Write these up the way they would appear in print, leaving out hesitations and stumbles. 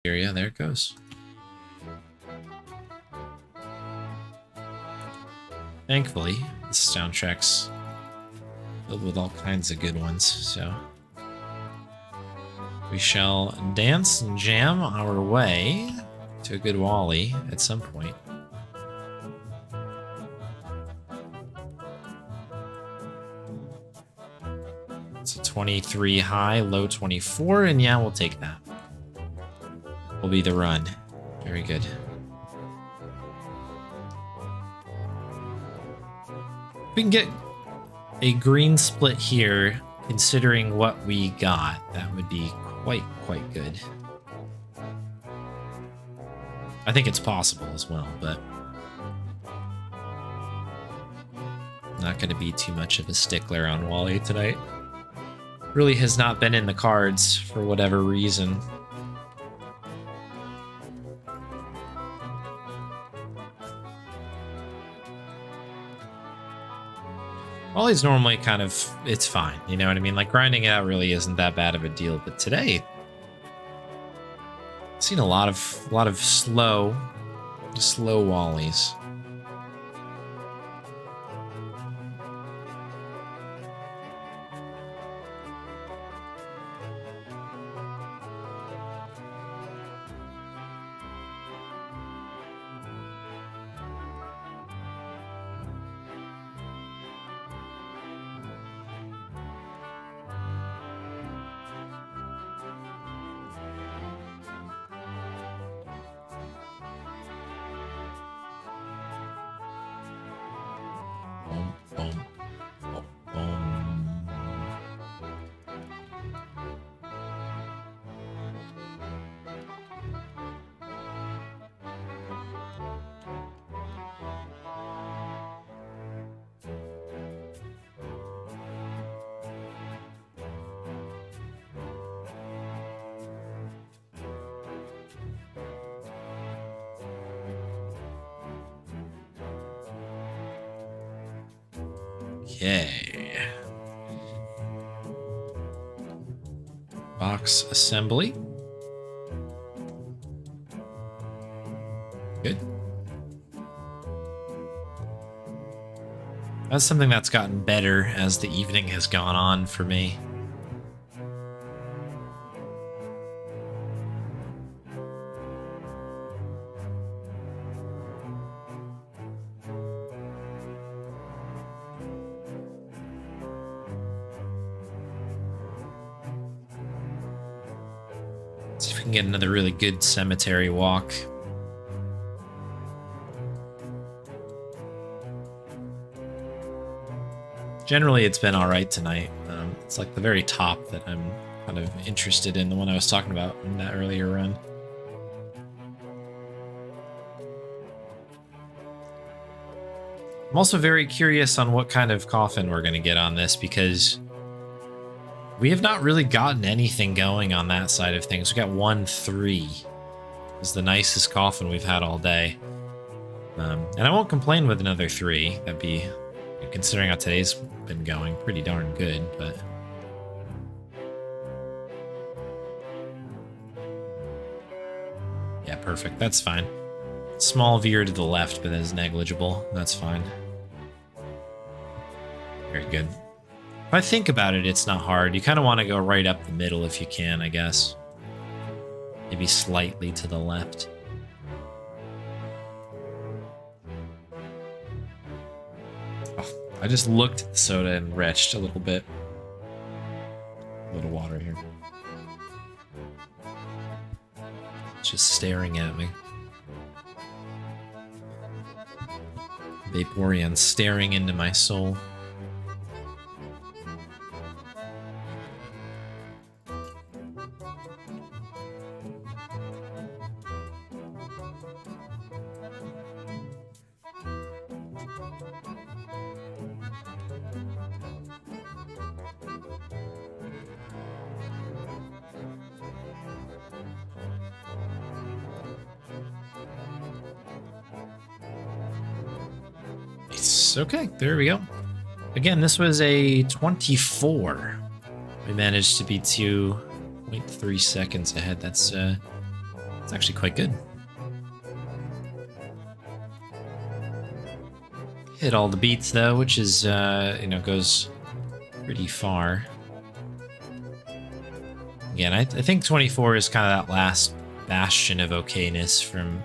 area. There it goes. Thankfully, the soundtrack's filled with all kinds of good ones, so we shall dance and jam our way to a good Wally at some point. It's a 23 high, low 24, and yeah, we'll take that. Will be the run. Very good. If we can get a green split here, considering what we got, that would be quite good. I think it's possible as well, but not going to be too much of a stickler on Wally tonight. Really has not been in the cards for whatever reason. Wally's normally kind of, it's fine, you know what I mean? Like, grinding it out really isn't that bad of a deal, but today, I've seen a lot of slow Wallies. Okay. Box assembly. Good. That's something that's gotten better as the evening has gone on for me. See if we can get another really good cemetery walk. Generally, it's been all right tonight. It's like the very top that I'm kind of interested in, the one I was talking about in that earlier run. I'm also very curious on what kind of coffin we're going to get on this, because we have not really gotten anything going on that side of things. We got 1-3. It's the nicest coffin we've had all day. And I won't complain with another 3. That'd be, considering how today's been going, pretty darn good, but... yeah, perfect. That's fine. Small veer to the left, but that is negligible. That's fine. Very good. If I think about it, it's not hard. You kind of want to go right up the middle if you can, I guess. Maybe slightly to the left. Oh, I just looked at the soda and retched a little bit. A little water here. It's just staring at me. Vaporeon staring into my soul. Okay, there we go. Again, this was a 24. We managed to be 2.3 seconds ahead. That's It's actually quite good. Hit all the beats though, which is, you know, goes pretty far. Again, I think 24 is kind of that last bastion of okayness from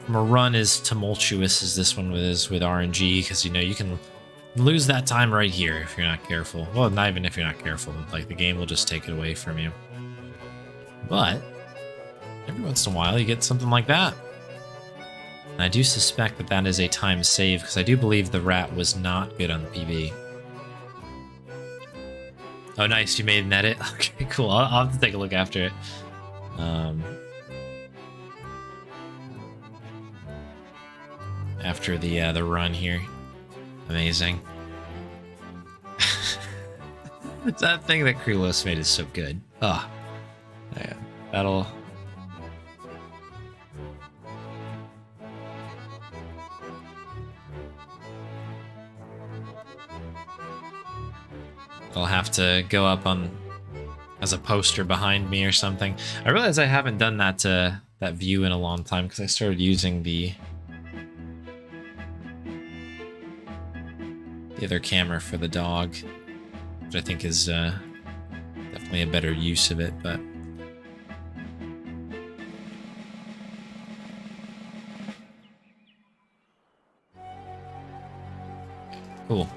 a run as tumultuous as this one is with RNG, because, you know, you can lose that time right here if you're not careful. Well, not even if you're not careful. Like, the game will just take it away from you. But every once in a while, you get something like that. And I do suspect that that is a time save, because I do believe the rat was not good on the PB. Oh, nice. You made an edit? Okay, cool. I'll have to take a look after it. After the run here. Amazing. That thing that Krylos made is so good. Oh, yeah, that'll... I'll have to go up on as a poster behind me or something. I realize I haven't done that that view in a long time because I started using the other camera for the dog, which I think is definitely a better use of it, but cool.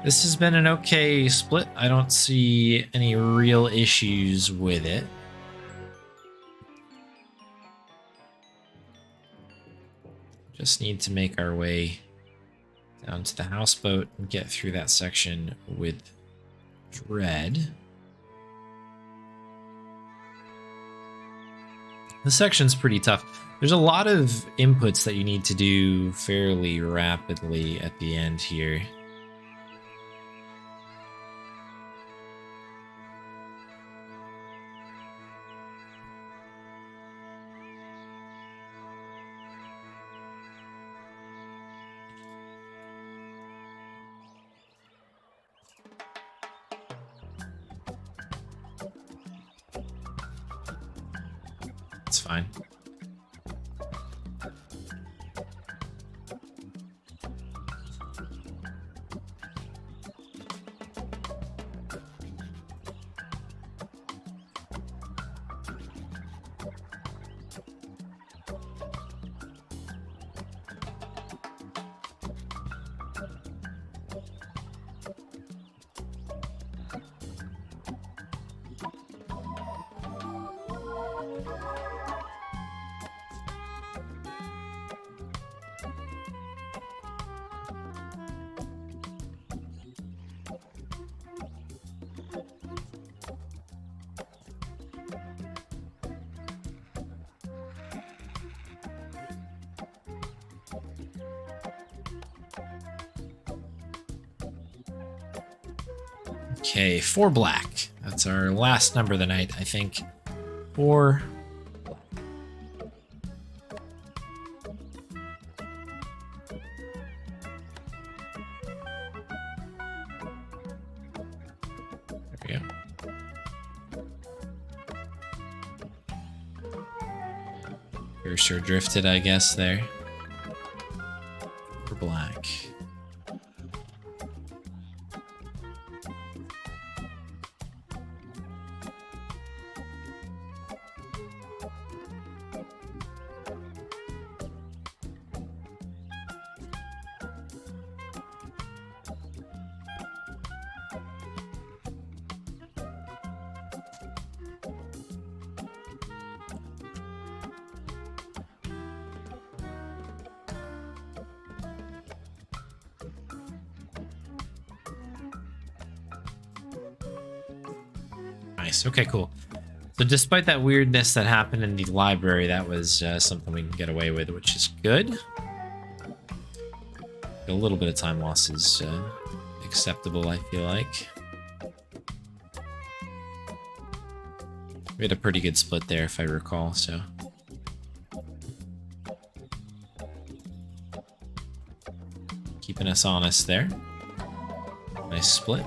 This has been an okay split. I don't see any real issues with it. Just need to make our way down to the houseboat and get through that section with dread. This section's pretty tough. There's a lot of inputs that you need to do fairly rapidly at the end here. It's fine. Okay, 4 black. That's our last number of the night, I think. 4 black. There we go. Cursor drifted, I guess, there. 4 black. Nice. Okay, cool. So despite that weirdness that happened in the library, that was something we can get away with, which is good. A little bit of time loss is acceptable, I feel like. We had a pretty good split there, if I recall, so... keeping us honest there. Nice split.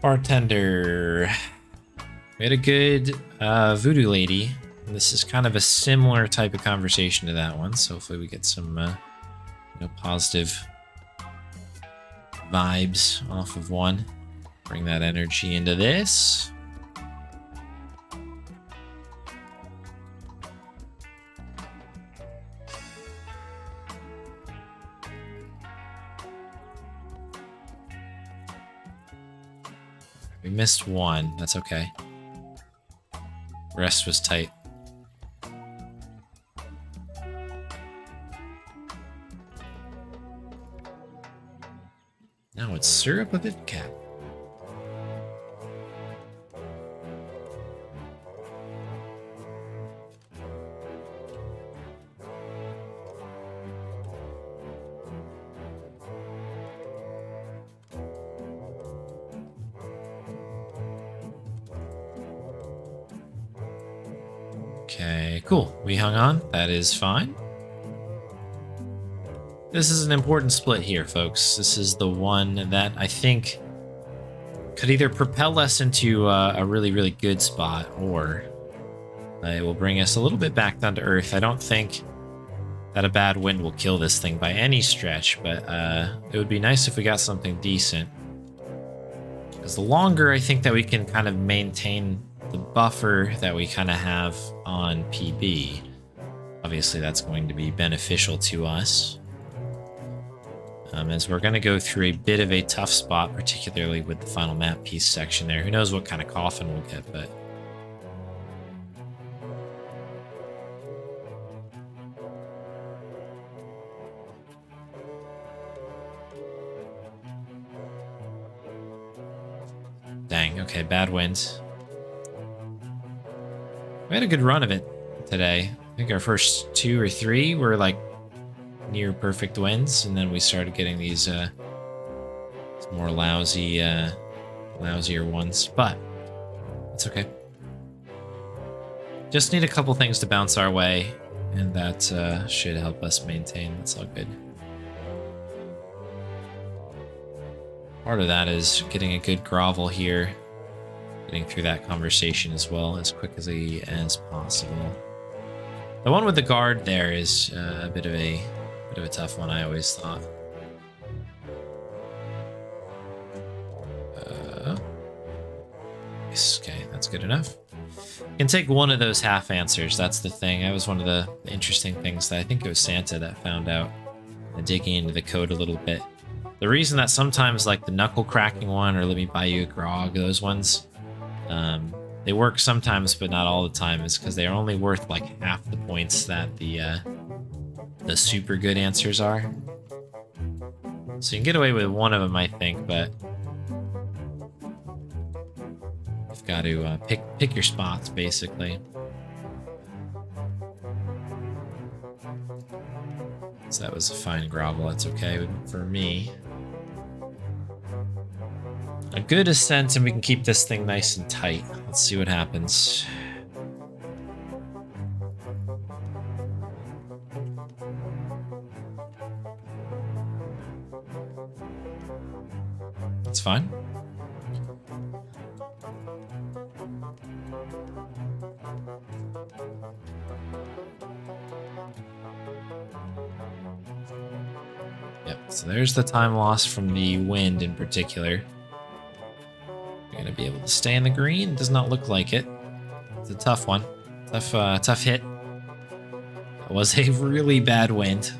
Bartender. We had a good voodoo lady. And this is kind of a similar type of conversation to that one, so hopefully we get some positive vibes off of one. Bring that energy into this. We missed one. That's okay. Rest was tight. Now it's syrup of it cap. Okay, cool. We hung on. That is fine. This is an important split here, folks. This is the one that I think could either propel us into a really, really good spot, or it will bring us a little bit back down to earth. I don't think that a bad wind will kill this thing by any stretch, but it would be nice if we got something decent. Because the longer I think that we can kind of maintain the buffer that we kind of have on PB, obviously that's going to be beneficial to us. As we're going to go through a bit of a tough spot, particularly with the final map piece section there. Who knows what kind of coffin we'll get, but... Dang, okay, bad wind. We had a good run of it today. I think our first 2 or 3 were like near perfect wins, and then we started getting these more lousier ones, but it's okay. Just need a couple things to bounce our way, and that should help us maintain. That's all good. Part of that is getting a good grovel here, getting through that conversation as well as quickly as possible. The one with the guard there is a bit of a tough one, I always thought. Okay, that's good enough. You can take one of those half answers, that's the thing. That was one of the interesting things that I think it was Santa that found out, digging into the code a little bit. The reason that sometimes like the knuckle cracking one or let me buy you a grog, those ones, they work sometimes but not all the time, is because they're only worth like half the points that the super good answers are. So you can get away with one of them, I think, but you've got to pick your spots, basically. So that was a fine grovel. That's okay for me. A good ascent, and we can keep this thing nice and tight. Let's see what happens. That's fine. Yep, so there's the time loss from the wind in particular. We're going to be able to stay in the green. Does not look like it. It's a tough one. Tough hit. That was a really bad wind.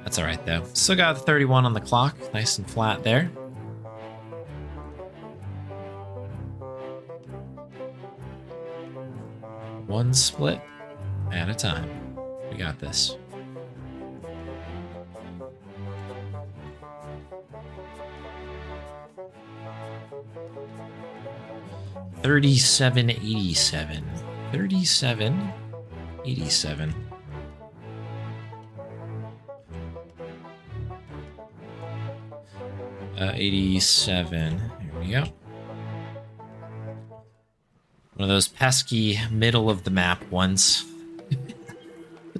That's all right, though. Still got 31 on the clock. Nice and flat there. One split at a time. We got this. $37.87. $37.87. 87. Here we go. One of those pesky middle of the map ones.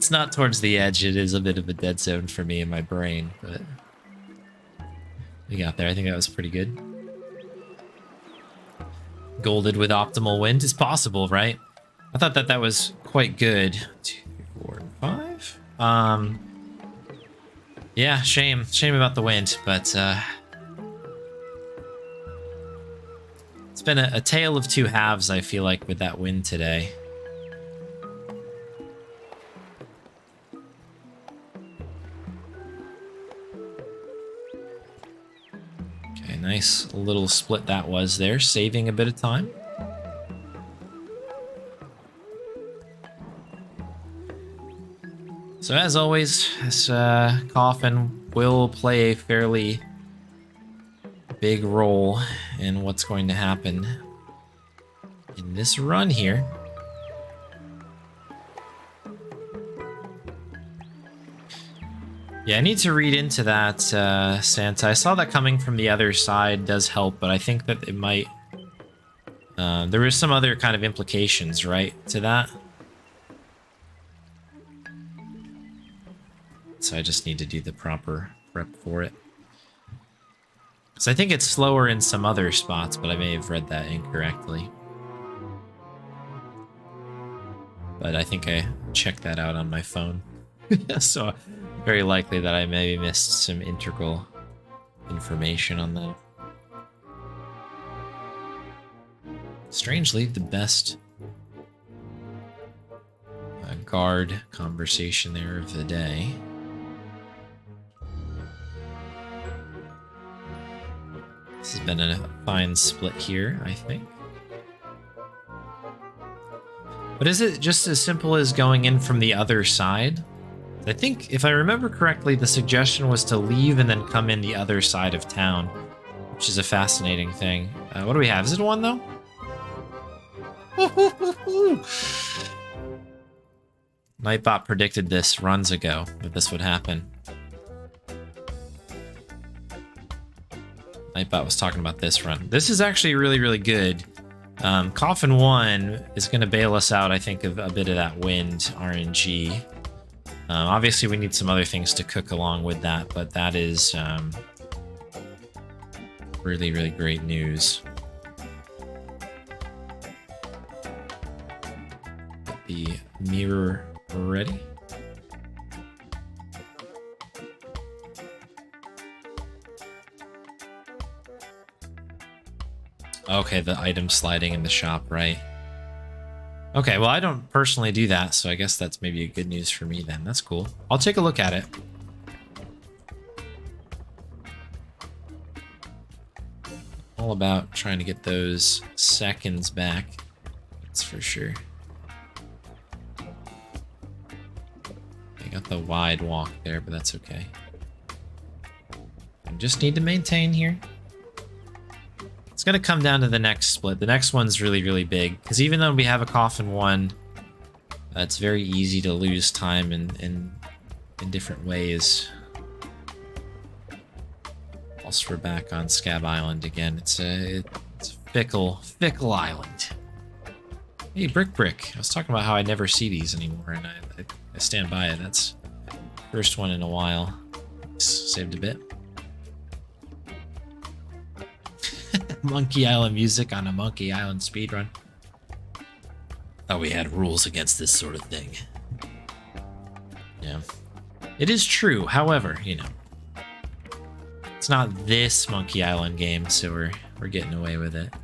it's not towards the edge. It is a bit of a dead zone for me in my brain, but we got there. I think that was pretty good. Golded with optimal wind is possible, right? I thought that was quite good. 2, 3, 4, and 5. Yeah, shame about the wind, but it's been a tale of two halves, I feel like, with that wind today. Okay, nice little split that was there, saving a bit of time. So as always, this coffin will play a fairly big role in what's going to happen in this run here. Yeah, I need to read into that, Santa. I saw that coming from the other side does help, but I think that it might... there is some other kind of implications, right, to that? So I just need to do the proper prep for it. So I think it's slower in some other spots, but I may have read that incorrectly. But I think I checked that out on my phone. So very likely that I maybe missed some integral information on that. Strangely, the best guard conversation there of the day. This has been a fine split here, I think. But is it just as simple as going in from the other side? I think, if I remember correctly, the suggestion was to leave and then come in the other side of town, which is a fascinating thing. What do we have? Is it one, though? Nightbot predicted this runs ago, that this would happen. Nightbot was talking about this run. This is actually really, really good. Coffin 1 is going to bail us out, I think, of a bit of that wind RNG. Obviously, we need some other things to cook along with that, but that is really, really great news. Get the mirror ready. Okay, the item sliding in the shop, right? Okay, well, I don't personally do that, so I guess that's maybe a good news for me then. That's cool. I'll take a look at it. All about trying to get those seconds back. That's for sure. I got the wide walk there, but that's okay. I just need to maintain here. It's going to come down to the next split. The next one's really, really big. Because even though we have a Coffin 1, it's very easy to lose time in different ways. Also, we're back on Scab Island again. It's a fickle island. Hey, Brick. I was talking about how I never see these anymore, and I stand by it. That's the first one in a while. Saved a bit. Monkey Island music on a Monkey Island speedrun. Thought we had rules against this sort of thing. Yeah. It is true, however, you know. It's not this Monkey Island game, so we're getting away with it.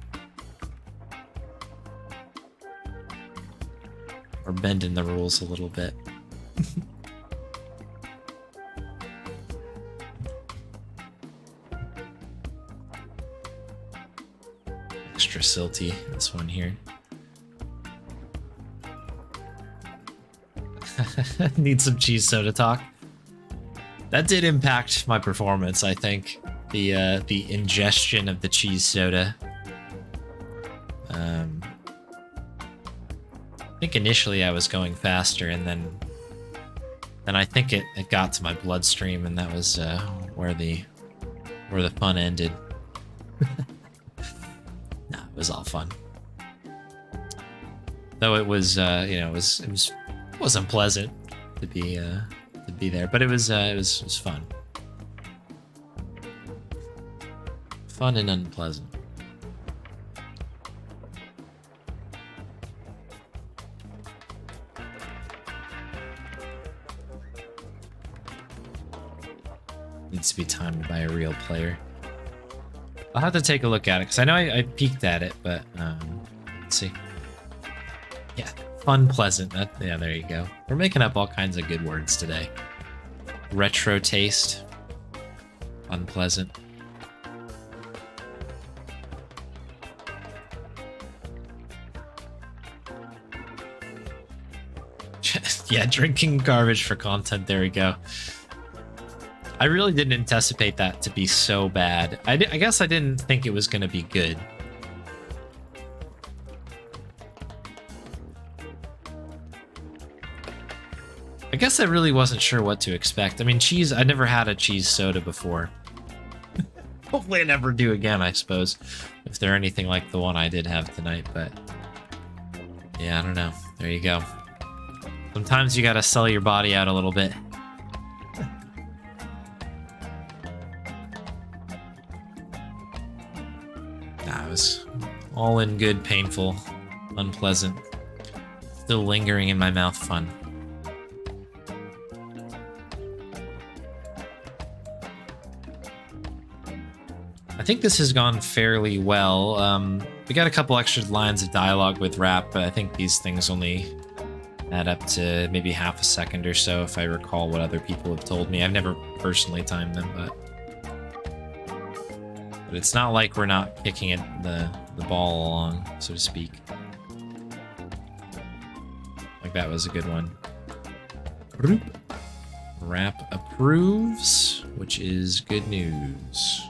We're bending the rules a little bit. Extra silty, this one here. Need some cheese soda talk. That did impact my performance, I think. The ingestion of the cheese soda. I think initially I was going faster, and then I think it got to my bloodstream, and that was where the fun ended. It was all fun. Though it was, you know, it wasn't pleasant. to be there, but it was fun. Fun and unpleasant. Needs to be timed by a real player. I'll have to take a look at it because I know I peeked at it, but let's see. Yeah, fun, pleasant. Yeah, there you go. We're making up all kinds of good words today. Retro taste. Unpleasant. Yeah, drinking garbage for content. There we go. I really didn't anticipate that to be so bad. I guess I didn't think it was going to be good. I guess I really wasn't sure what to expect. I mean, cheese, I never had a cheese soda before. Hopefully I never do again, I suppose, if they're anything like the one I did have tonight, but yeah, I don't know. There you go. Sometimes you gotta sell your body out a little bit. Nah, it was all in good, painful, unpleasant, still lingering in my mouth fun. I think this has gone fairly well. We got a couple extra lines of dialogue with rap, but I think these things only add up to maybe half a second or so, if I recall what other people have told me. I've never personally timed them, but it's not like we're not kicking it the ball along, so to speak. Like that was a good one. Rap approves, which is good news.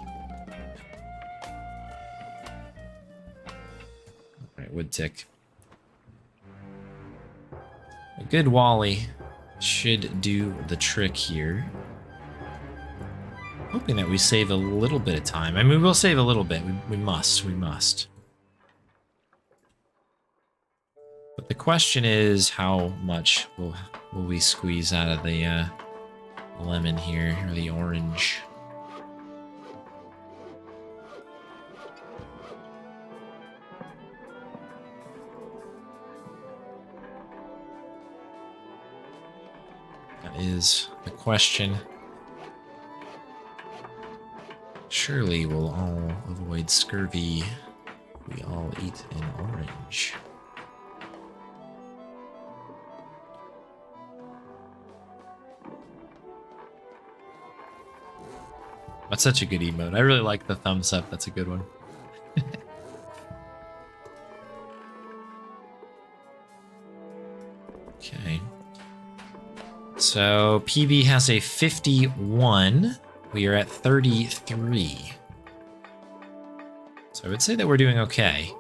Alright, wood tick. A good Wally should do the trick here. Hoping that we save a little bit of time. I mean, we'll save a little bit. We must. But the question is, how much will we squeeze out of the lemon here, or the orange? That is the question. Surely we'll all avoid scurvy. We all eat an orange. That's such a good emote. I really like the thumbs up. That's a good one. Okay. So PB has a 51. We are at 33. So I would say that we're doing okay.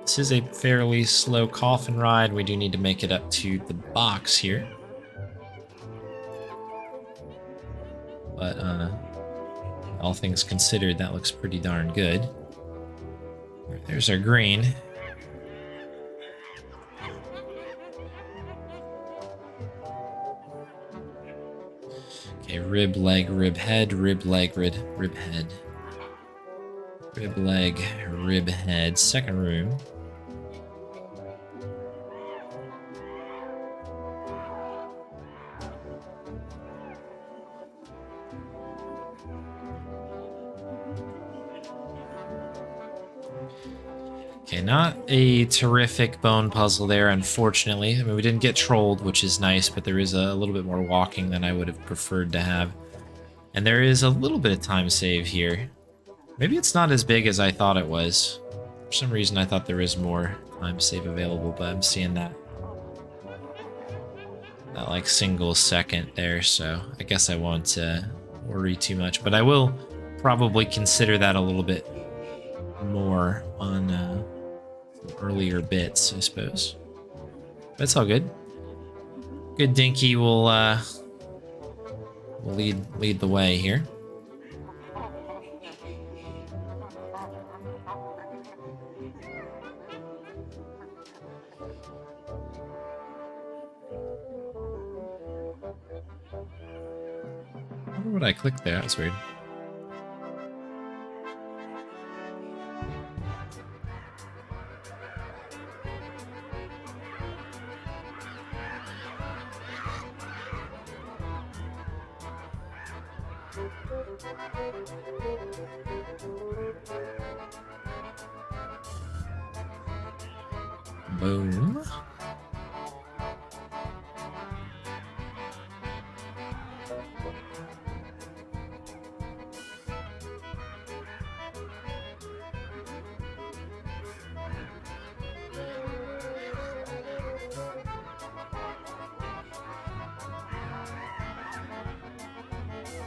This is a fairly slow coffin ride. We do need to make it up to the box here. But all things considered, that looks pretty darn good. There's our green. Okay, rib, leg, rib, head, rib, leg, rib, head. Rib, leg, rib, head. Second room. Okay, not a terrific bone puzzle there, unfortunately. I mean, we didn't get trolled, which is nice, but there is a little bit more walking than I would have preferred to have. And there is a little bit of time save here. Maybe it's not as big as I thought it was. For some reason, I thought there was more time save available, but I'm seeing that like single second there, so I guess I won't worry too much. But I will probably consider that a little bit more on earlier bits, I suppose. That's all good. Good Dinky will lead the way here. what I clicked there. That was weird. Boom.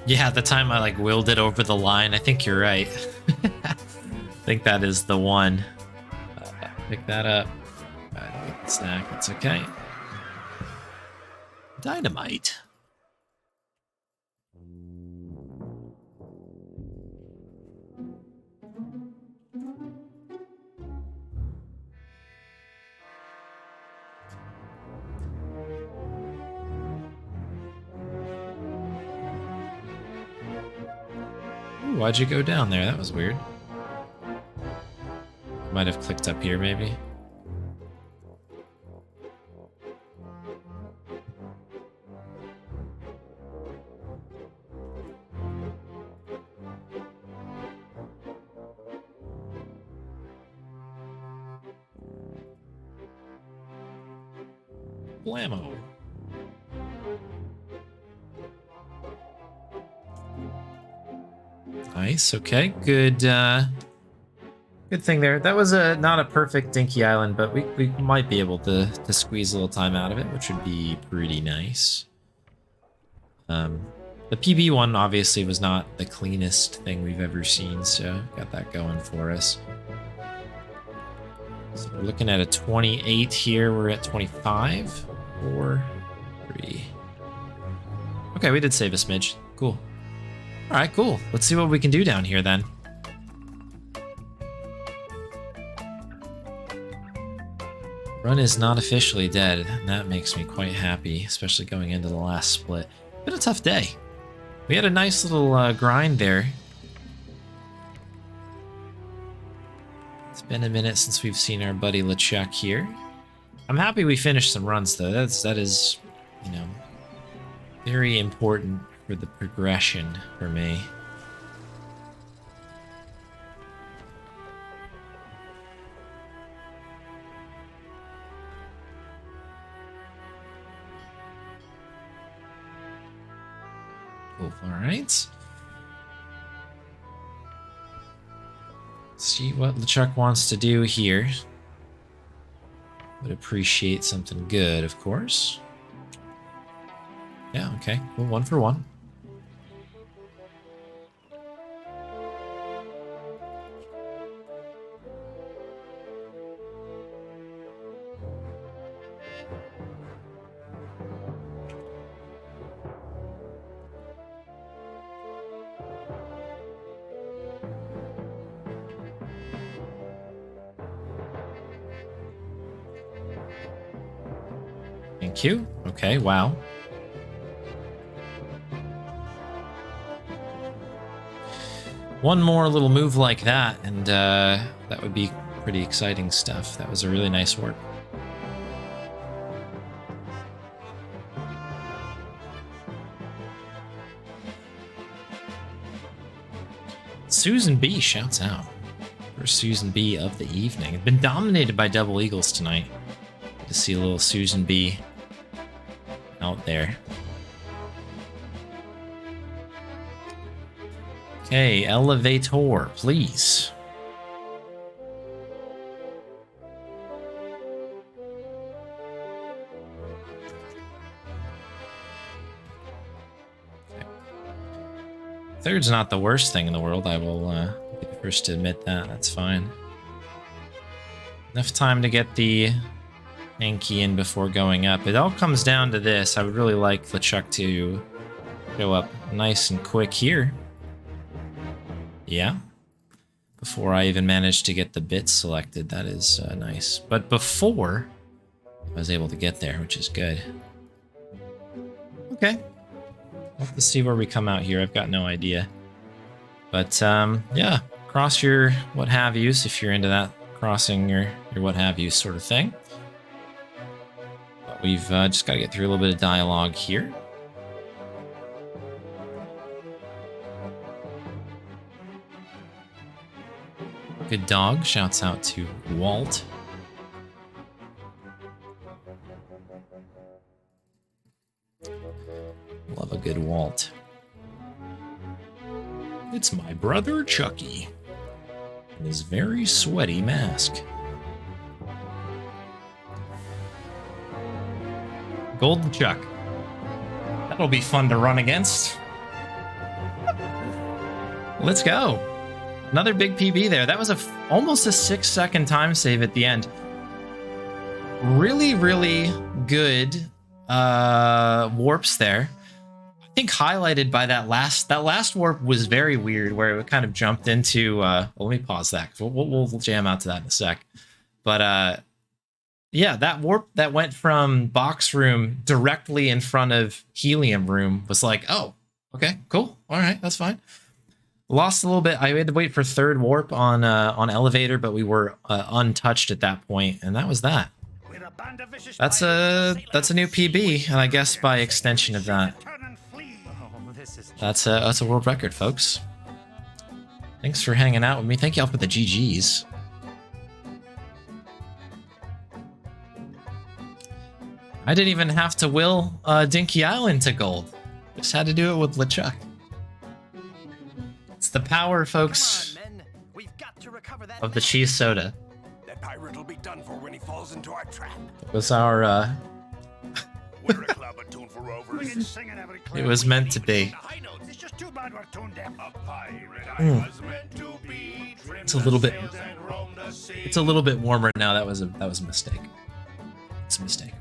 Yeah, at the time I like willed it over the line. I think you're right. I think that is the one. Pick that up. I don't get the snack. That's okay. Dynamite. Ooh, why'd you go down there? That was weird. Might have clicked up here, maybe. Blammo. Nice. Okay. Good. Good thing there. That was not a perfect Dinky Island, but we might be able to squeeze a little time out of it, which would be pretty nice. The PB one obviously was not the cleanest thing we've ever seen, so got that going for us. So we're looking at a 28 here. We're at 25. 4, 3. Okay, we did save a smidge. Cool. All right, cool. Let's see what we can do down here then. Run is not officially dead, and that makes me quite happy, especially going into the last split. Been a tough day. We had a nice little grind there. It's been a minute since we've seen our buddy LeChuck here. I'm happy we finished some runs though. That is, you know, very important for the progression for me. Cool. All right. See what LeChuck wants to do here. Would appreciate something good, of course. Yeah, okay. Well, 1 for 1. Thank you. Okay, wow. One more little move like that, and that would be pretty exciting stuff. That was a really nice work. Susan B shouts out for Susan B of the evening. I've been dominated by double eagles tonight. Good to see a little Susan B out there. Okay, elevator, please. Okay. Third's not the worst thing in the world. I will be the first to admit that. That's fine. Enough time to get the Yankee in before going up. It all comes down to this. I would really like LeChuck to go up nice and quick here. Yeah. Before I even managed to get the bits selected. That is nice. But before I was able to get there, which is good. Okay. We'll have to see where we come out here. I've got no idea. But, yeah, cross your what-have-yous if you're into that crossing your what-have-yous sort of thing. But we've just got to get through a little bit of dialogue here. Good dog. Shouts out to Walt. Love a good Walt. It's my brother Chuckie and his very sweaty mask. Golden Chuck. That'll be fun to run against. Let's go. Another big PB there. That was almost a 6-second time save at the end. Really, really good warps there. I think highlighted by that last warp was very weird, where it kind of jumped into. Well, let me pause that. We'll jam out to that in a sec. But yeah, that warp that went from box room directly in front of helium room was like, oh, okay, cool, all right, that's fine. Lost a little bit. I had to wait for third warp on elevator, but we were untouched at that point, and that was that. That's a new PB, and I guess by extension of that, that's a world record, folks. Thanks for hanging out with me. Thank y'all for the GGs. I didn't even have to will Dinky Island to gold. Just had to do it with LeChuck. It's the power, folks, of the cheese soda. That pirate will be done for when he falls into our trap. It was our We're a club attuned for rovers. it was meant to be. It's just too bad we're tuned in. A pirate I was meant to be. It's a little bit warmer now. That was a mistake. It's a mistake.